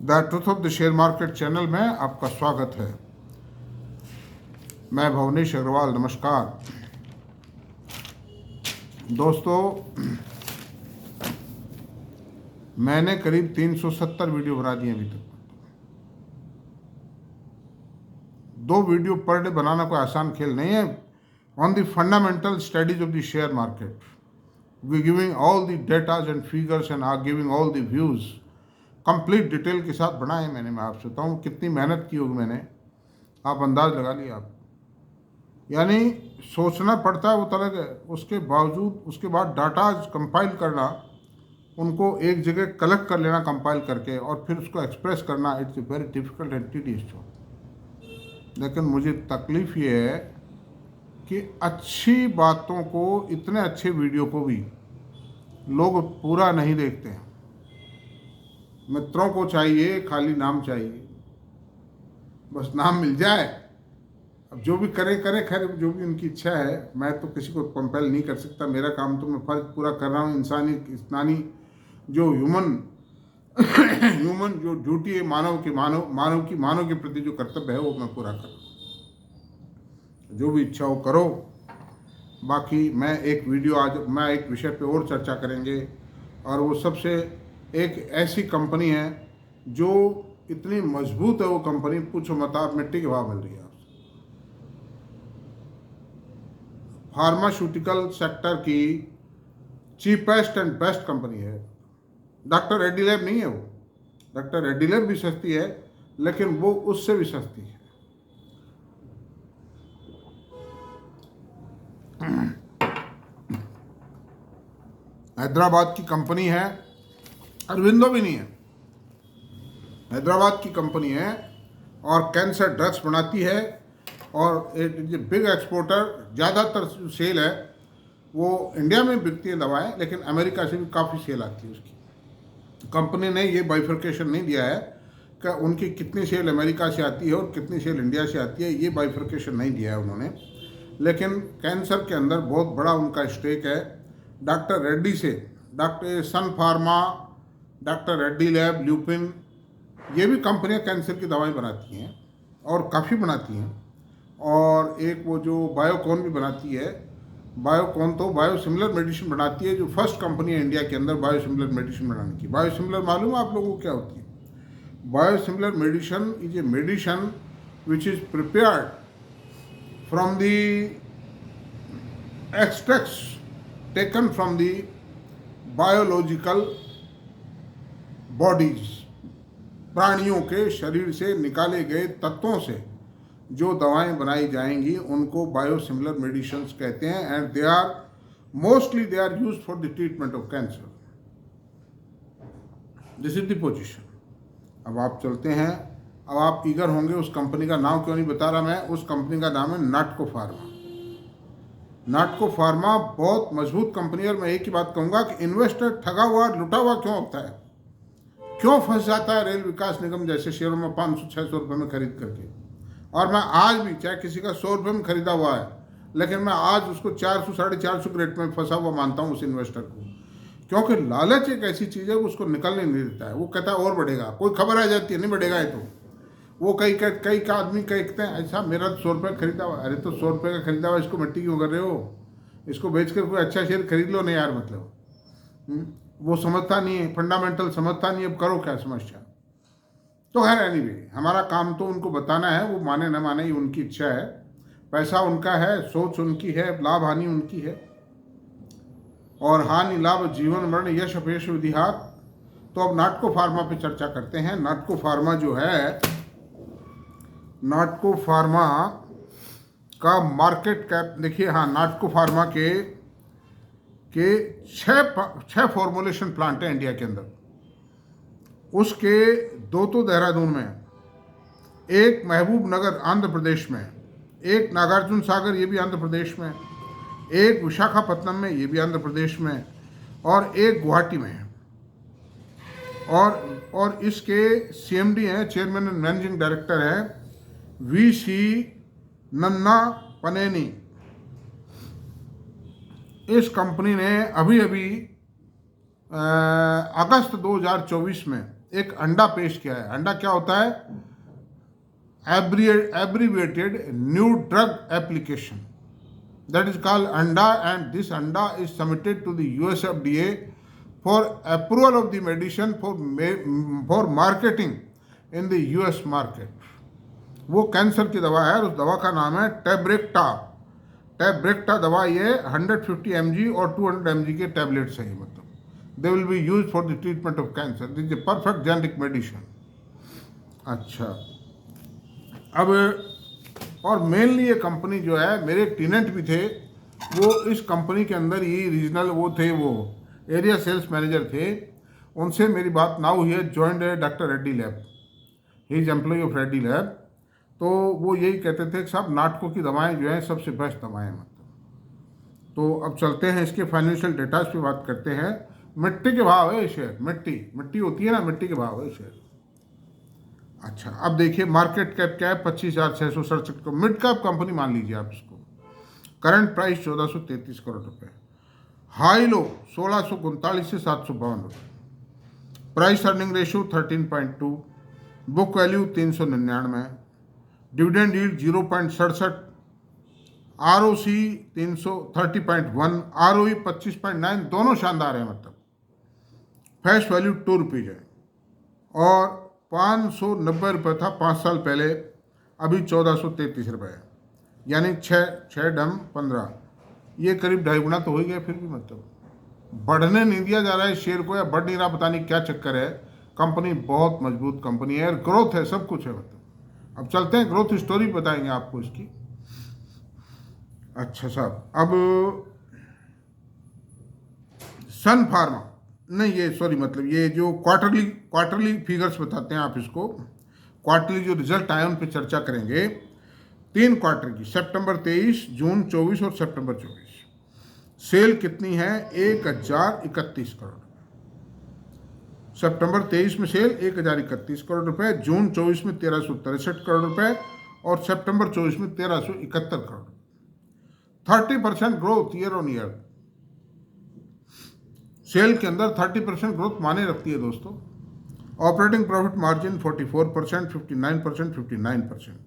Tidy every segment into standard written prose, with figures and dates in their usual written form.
The truth of the share market channel में आपका स्वागत है। मैं भवनेश अग्रवाल। नमस्कार दोस्तों, मैंने करीब 370 वीडियो बना दिए अभी तक। 2 वीडियो पर डे बनाना कोई आसान खेल नहीं है। On the fundamental studies of the share market, we giving all the datas and figures and are giving all the views. Complete detail के साथ बनाए मैंने। मैं आपसे बताऊँ कितनी मेहनत की होगी मैंने, आप अंदाज लगा लिया आप। यानी सोचना पड़ता है वो तरह है, उसके बावजूद उसके बाद डाटा कंपाइल करना, उनको एक जगह कलेक्ट कर लेना कंपाइल करके, और फिर उसको एक्सप्रेस करना, it's a very difficult and tedious job. लेकिन मुझे तकलीफ़ ये है कि अच्छी बातों को, इतने अच्छे वीडियो को भी लोग पूरा नहीं देखते हैं। मित्रों को चाहिए खाली नाम चाहिए, बस नाम मिल जाए। अब जो भी करे करे, खैर जो भी उनकी इच्छा है। मैं तो किसी को कंपेल नहीं कर सकता। मेरा काम तो मैं फर्ज पूरा कर रहा हूँ। इंसानी जो ह्यूमन जो ड्यूटी है, मानव के प्रति जो कर्तव्य है, वो मैं पूरा कर रहा हूँ। जो भी इच्छा हो करो। बाकी मैं एक विषय पे और चर्चा करेंगे, और वो सबसे एक ऐसी कंपनी है जो इतनी मजबूत है। वो कंपनी पूछो मत, आप मिट्टी के भाव मिल रही है। फार्मास्यूटिकल सेक्टर की चीपेस्ट एंड बेस्ट कंपनी है। डॉक्टर रेड्डी लैब नहीं है वो। डॉक्टर रेड्डी लैब भी सस्ती है, लेकिन वो उससे भी सस्ती है। हैदराबाद की कंपनी है, अरविंदो भी नहीं है, हैदराबाद की कंपनी है, और कैंसर ड्रग्स बनाती है, और एक बिग एक्सपोर्टर। ज़्यादातर सेल है वो इंडिया में बिकती है दवाएं, लेकिन अमेरिका से भी काफ़ी सेल आती है उसकी। कंपनी ने ये बाइफर्केशन नहीं दिया है कि उनकी कितनी सेल अमेरिका से आती है और कितनी सेल इंडिया से आती है। ये बाइफर्केशन नहीं दिया है उन्होंने, लेकिन कैंसर के अंदर बहुत बड़ा उनका स्टेक है। डॉक्टर रेड्डी से, doctor Sun Pharma, doctor Reddy lab, Lupin, ये भी कंपनियां कैंसर की दवाएं बनाती हैं, और काफ़ी बनाती हैं। और एक वो जो बायोकॉन भी बनाती है। बायोकॉन तो बायोसिमिलर मेडिसिन बनाती है, जो फर्स्ट कंपनी है इंडिया के अंदर बायोसिमिलर मेडिसिन बनाने की। बायोसिमिलर मालूम है आप लोगों को क्या होती है? Biosimilar medicine is a medicine which is prepared from the extracts taken from the biological bodies. प्राणियों के शरीर से निकाले गए तत्वों से जो दवाएं बनाई जाएंगी उनको बायोसिमिलर मेडिसिन्स कहते हैं। And they are used for the treatment of cancer. This is the position. अब आप चलते हैं। अब आप ईगर होंगे, उस कंपनी का नाम क्यों नहीं बता रहा मैं। उस कंपनी का नाम है नाटको फार्मा। नाटको फार्मा बहुत मजबूत कंपनी है। और मैं एक ही बात कहूँगा कि इन्वेस्टर ठगा हुआ, लुटा हुआ क्यों होता है, क्यों फंस जाता है रेल विकास निगम जैसे शेयरों में 500-600 रुपये में खरीद करके। और मैं आज भी, चाहे किसी का 100 रुपये में खरीदा हुआ है, लेकिन मैं आज उसको 400-450 के रेट में फंसा हुआ मानता हूँ उस इन्वेस्टर को। क्योंकि लालच एक ऐसी चीज़ है, उसको निकलने नहीं देता है। वो कहता है और बढ़ेगा, कोई खबर आ जाती है नहीं बढ़ेगा है, तो वो कई का आदमी कहते हैं ऐसा मेरा 100 रुपये खरीदा हुआ। अरे तो 100 रुपये का खरीदा हुआ, इसको मिट्टी क्यों कर रहे हो? इसको बेच कर कोई अच्छा शेयर खरीद लो नहीं यार। मतलब वो समझता नहीं है, फंडामेंटल समझता नहीं। अब करो क्या समस्या। तो है एनीवे, हमारा काम तो उनको बताना है। वो माने न माने, ये उनकी इच्छा है। पैसा उनका है, सोच उनकी है, लाभ हानि उनकी है। और हानि लाभ जीवन मरण यश अपयश विधिहार। तो अब नाटको फार्मा पे चर्चा करते हैं। नाटको फार्मा जो है, नाटको फार्मा का मार्केट कैप देखिए। हाँ, नाटको फार्मा के 6 फॉर्मुलेशन प्लांट हैं इंडिया के अंदर। उसके 2 तो देहरादून में, एक महबूब नगर आंध्र प्रदेश में, एक नागार्जुन सागर ये भी आंध्र प्रदेश में, एक विशाखापत्तनम में ये भी आंध्र प्रदेश में, और एक गुवाहाटी में है। और इसके सीएमडी हैं, चेयरमैन एंड मैनेजिंग डायरेक्टर हैं वीसी नन्ना पनेनी। इस कंपनी ने अभी अगस्त 2024 में एक अंडा पेश किया है। अंडा क्या होता है? abbreviated new drug application, that is called ANDA, and this ANDA is submitted to the US FDA for approval of the medicine for marketing in the US market. वो कैंसर की दवा है और उस दवा का नाम है टेब्रेक्टा। टेब्रेक्टा दवा ये 150 mg और 200 mg के टैबलेट्स है। मतलब they will be use for the treatment of cancer. This is a perfect generic medicine. अच्छा, अब और मेनली ये कंपनी जो है, मेरे एक टेनेंट भी थे, वो इस कंपनी के अंदर ही रीजनल वो थे, वो एरिया सेल्स मैनेजर थे। उनसे मेरी बात ना हुई है। Joined doctor Reddy lab, he is employ of Reddy lab. तो वो यही कहते थे कि साहब नाटको की दवाएं जो हैं सबसे बेस्ट दवाएं मतलब। तो अब चलते हैं इसके फाइनेंशियल डेटाज पे बात करते हैं। मिट्टी के भाव है शेयर, मिट्टी होती है ना, मिट्टी के भाव है शेयर। अच्छा, अब देखिए मार्केट कैप क्या है? 25,667 को। मिड कैप कंपनी मान लीजिए आप इसको। करंट प्राइस 1433 करोड़ रुपए। हाई लो 1639 से 752 रुपये। Price earning ratio 13.2। Book value 399। Dividend yield 0.67। ROC 30.1। ROE 25.9। दोनों शानदार हैं मतलब। फेस वैल्यू 2 रुपीज़ है और 590 रुपये था 5 साल पहले, अभी 1433 रुपये है। यानी 6 डम 15, ये करीब 2.5 गुना तो हो ही गया। फिर भी मतलब बढ़ने नहीं दिया जा रहा है शेयर को, या बढ़ नहीं रहा, पता नहीं क्या चक्कर है। कंपनी बहुत मजबूत कंपनी है और ग्रोथ है, सब कुछ है मतलब। अब चलते हैं, ग्रोथ स्टोरी बताएंगे आपको इसकी। अच्छा साहब, अब सन फार्मा नहीं, ये सॉरी मतलब ये जो क्वार्टरली फिगर्स बताते हैं आप इसको, क्वार्टरली जो रिजल्ट आए उन पे चर्चा करेंगे। 3 क्वार्टर की, सितंबर 23, जून 24 और सितंबर 24। सेल कितनी है? 1031 करोड़। सितंबर 23 में सेल 1031 करोड़ रुपए, जून 24 में 1363 करोड़ रुपए और सितंबर 24 में 1371 crore. 30% growth year on year. Sale के अंदर 30% ग्रोथ माने रखती है दोस्तों। Operating profit margin 44%, 59%, 59%।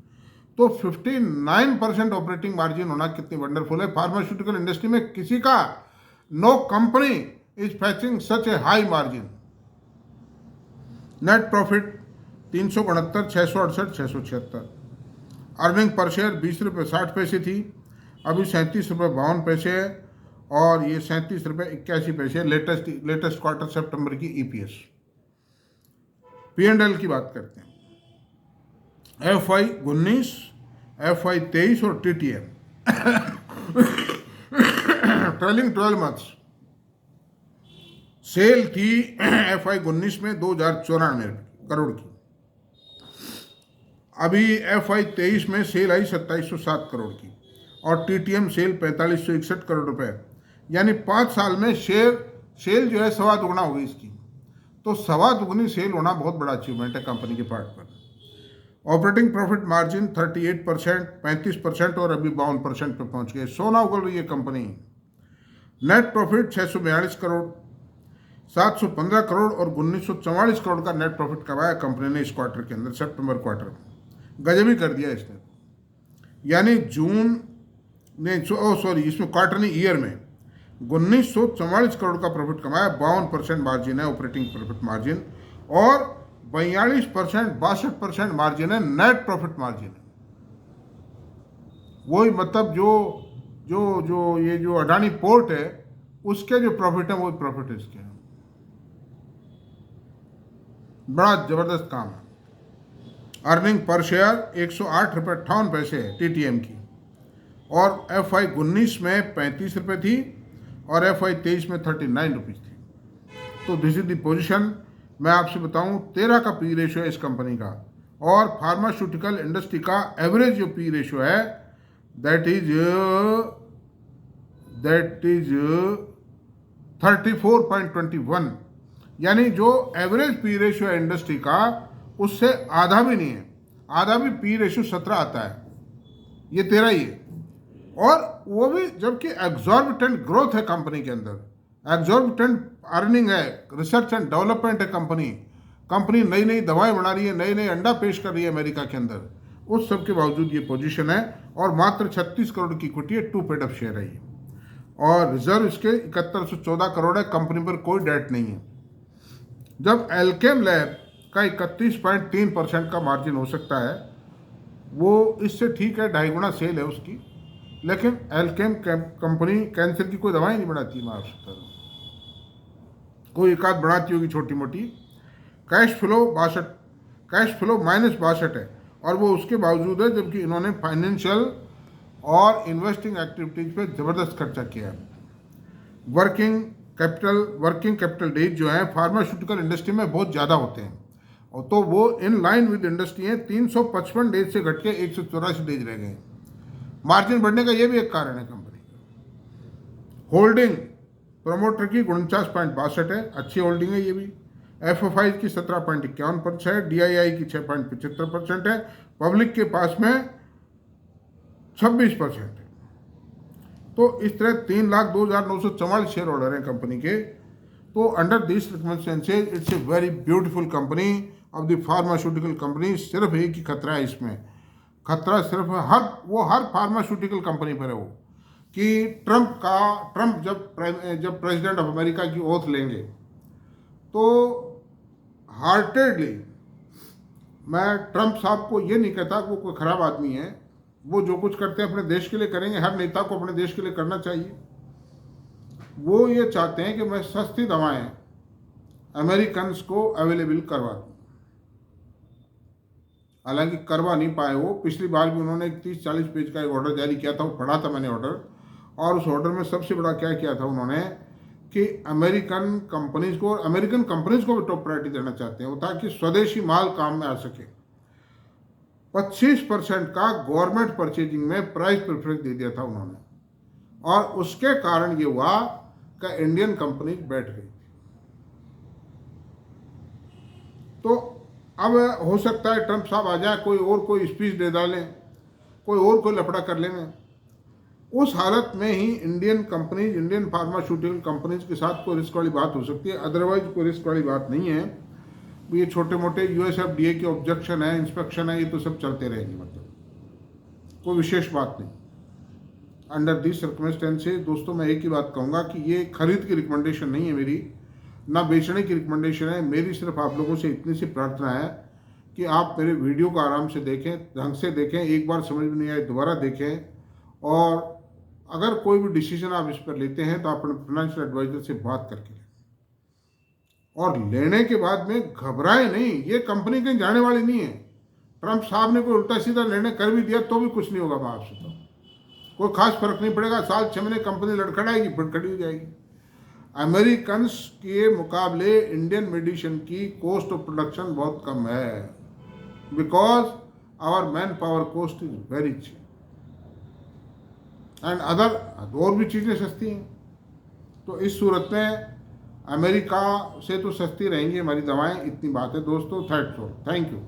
तो 59% ऑपरेटिंग मार्जिन होना कितनी वंडरफुल है। फार्मास्यूटिकल इंडस्ट्री में किसी का, no company is fetching such a high margin. Net profit 369, 668, 676। Earning per share 20 रुपये 60 पैसे थी, अभी 37 रुपये 52 पैसे है और ये 37 रुपये 81 पैसे लेटेस्ट क्वार्टर सितंबर की EPS। P&L की बात करते हैं। FY 19, FY 23 और TTM ट्रेलिंग 12 मंथ्स। सेल थी FY 19 में 2094 करोड़ की, अभी FY 23 में सेल आई 2707 करोड़ की और TTM सेल 4561 करोड़ रुपए। यानी 5 साल में सेल जो है 2.25 गुना हो गई इसकी। तो 2.25 गुनी सेल होना बहुत बड़ा अचीवमेंट है कंपनी के पार्ट पर। ऑपरेटिंग प्रॉफिट मार्जिन 38%, 35% और अभी 52% पे पहुंच गए। सोना उगल रही है company. Net profit 642 crore, 715 crore और 1944 करोड़ का नेट प्रॉफिट कमाया कंपनी ने इस क्वार्टर के अंदर, सितंबर क्वार्टर में। गजब ही कर दिया इसने। यानी जून ने इसमें क्वार्टर नहीं, ईयर में 1944 करोड़ का प्रॉफिट कमाया। 52% मार्जिन है ऑपरेटिंग प्रॉफिट मार्जिन और 62% मार्जिन है नेट प्रॉफिट मार्जिन है। वही मतलब जो ये जो अडानी पोर्ट है उसके जो प्रॉफिट है वो प्रॉफिट है इसके। बड़ा जबरदस्त काम है। अर्निंग पर शेयर 108 रुपये 58 पैसे है TTM की और FY 19 में 35 रुपये थी और FY 23 में 39 रुपीज़ थी। तो दिस इज द पोजीशन। मैं आपसे बताऊं 13 का P रेशियो है इस कंपनी का और फार्मास्यूटिकल इंडस्ट्री का एवरेज जो P रेशियो है दैट इज 34.21। यानी जो एवरेज P रेशियो है इंडस्ट्री का उससे आधा भी नहीं है। आधा भी P रेशियो 17 आता है, ये 13 ही है। और वो भी जबकि एग्जॉर्बिटेंट ग्रोथ है कंपनी के अंदर, एग्जॉर्बिटेंट अर्निंग है, रिसर्च एंड डेवलपमेंट है कंपनी, कंपनी नई नई दवाएं बना रही है, नए नए अंडा पेश कर रही है अमेरिका के अंदर, उस सब के बावजूद ये पोजीशन है। और मात्र 36 करोड़ की इक्विटी है, 2 पेड अप शेयर है ये, और रिजर्व इसके 7114 करोड़ है। कंपनी पर कोई डेट नहीं है। जब एल्केम लैब का 31.3% का मार्जिन हो सकता है, वो इससे ठीक है, 2.5 गुना सेल है उसकी, लेकिन एल्केम कंपनी कैंसर की कोई दवाई नहीं बनाती, मैं आपसे बता दूं, कोई एक आध बनाती होगी छोटी मोटी। कैश फ्लो -62 है, और वो उसके बावजूद है, जबकि इन्होंने फाइनेंशियल और इन्वेस्टिंग एक्टिविटीज पे ज़बरदस्त खर्चा किया है। वर्किंग कैपिटल डेज जो है फार्मास्यूटिकल इंडस्ट्री में बहुत ज़्यादा होते हैं, और तो वो इन लाइन विद इंडस्ट्री है, 355 डेज से घट के 184 डेज रह गए। मार्जिन बढ़ने का ये भी एक कारण है कंपनी का। होल्डिंग प्रमोटर की 49.62 है, अच्छी होल्डिंग है ये भी। FFI की 17.51% है, DII की 6.75% है, पब्लिक के पास में 26% है। तो इस तरह 3,02,944 शेयर होल्डर हैं कंपनी के। तो under this circumstances it's a very beautiful company of the pharmaceutical company. सिर्फ एक ही खतरा है इसमें, खतरा सिर्फ हर फार्मास्यूटिकल कंपनी पर है वो, कि ट्रंप जब प्रेसिडेंट ऑफ अमेरिका की ओथ लेंगे तो हार्टेडली, मैं ट्रंप साहब को ये नहीं कहता कि वो कोई ख़राब आदमी है, वो जो कुछ करते हैं अपने देश के लिए करेंगे, हर नेता को अपने देश के लिए करना चाहिए। वो ये चाहते हैं कि मैं सस्ती दवाएं अमेरिकन्स को अवेलेबल करवा दूँ। हालांकि करवा नहीं पाए वो। पिछली बार भी उन्होंने 30-40 पेज का एक ऑर्डर जारी किया था, वो पढ़ा था मैंने ऑर्डर, और उस ऑर्डर में सबसे बड़ा क्या किया था उन्होंने कि अमेरिकन कंपनीज को भी टॉप प्रायोरिटी देना चाहते हैं वो, ताकि स्वदेशी माल काम में आ सके। 25% का गवर्नमेंट परचेजिंग में प्राइस प्रेफरेंस दे दिया था उन्होंने, और उसके कारण ये हुआ कि इंडियन कंपनीज बैठ गई। तो अब हो सकता है ट्रंप साहब आ जाए, कोई स्पीच दे डालें, कोई लफड़ा कर लेंगे। उस हालत में ही इंडियन फार्मास्यूटिकल कंपनीज के साथ कोई रिस्क वाली बात हो सकती है, अदरवाइज कोई रिस्क वाली बात नहीं है। ये छोटे मोटे USFDA के ऑब्जेक्शन है, इंस्पेक्शन है, ये तो सब चलते रहेंगे, मतलब कोई विशेष बात नहीं। अंडर दिस सर्कमस्टेंसेस दोस्तों, मैं एक ही बात कहूँगा कि ये खरीद की रिकमेंडेशन नहीं है मेरी, ना बेचने की रिकमेंडेशन है मेरी। सिर्फ आप लोगों से इतनी सी प्रार्थना है कि आप मेरे वीडियो को आराम से देखें, ढंग से देखें, एक बार समझ में नहीं आए दोबारा देखें, और अगर कोई भी डिसीजन आप इस पर लेते हैं तो अपने फाइनेंशियल एडवाइजर से बात करके लें, और लेने के बाद में घबराएं नहीं। ये कंपनी कहीं जाने वाली नहीं है। ट्रंप साहब ने कोई उल्टा सीधा निर्णय कर भी दिया तो भी कुछ नहीं होगा, मैं आपसे तो कोई खास फर्क नहीं पड़ेगा। 6 महीने कंपनी लड़खड़ाएगी, फिर खड़ी हो जाएगी। अमेरिकन्स के मुकाबले इंडियन मेडिसिन की कॉस्ट ऑफ प्रोडक्शन बहुत कम है, because our man power cost is very cheap, and और भी चीज़ें सस्ती हैं। तो इस सूरत में अमेरिका से तो सस्ती रहेंगी हमारी दवाएं, इतनी बात है दोस्तों। Thank you.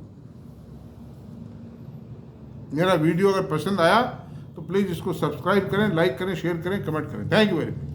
मेरा वीडियो अगर पसंद आया तो प्लीज़ इसको सब्सक्राइब करें, लाइक करें, शेयर करें, कमेंट करें। Thank you very much.